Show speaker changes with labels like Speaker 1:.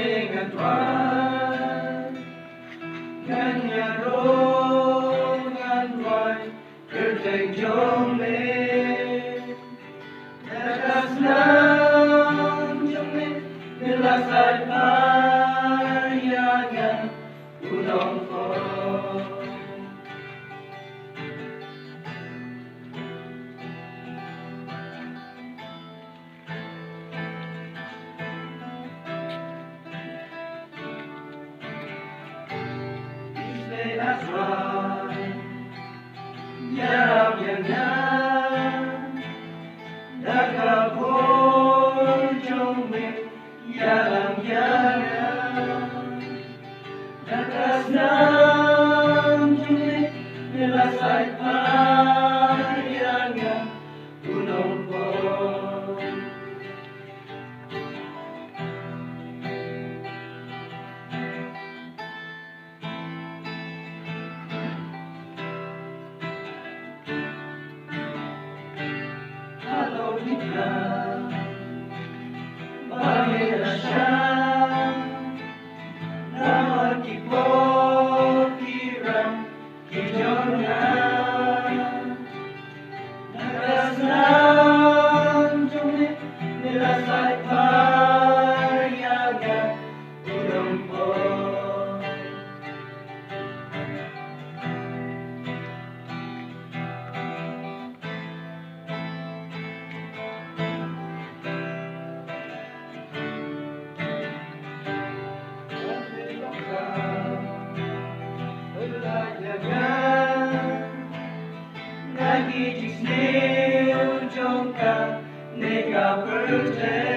Speaker 1: dengan Tuhan, dengan roh, dengan Tuhan bertejong lên. Đất Nam trong lên nên là giải phai ngàn u đông phong. Aswan, yarab yangan, nakabol jomit, yalam yangan, nakasnam jomit, nilasay payangan, unong po. Bagay siya na magkipokirang kijongan. Nagasnang jumit nila sa'y payagan ulong po. Nagijik snail jongka nega perte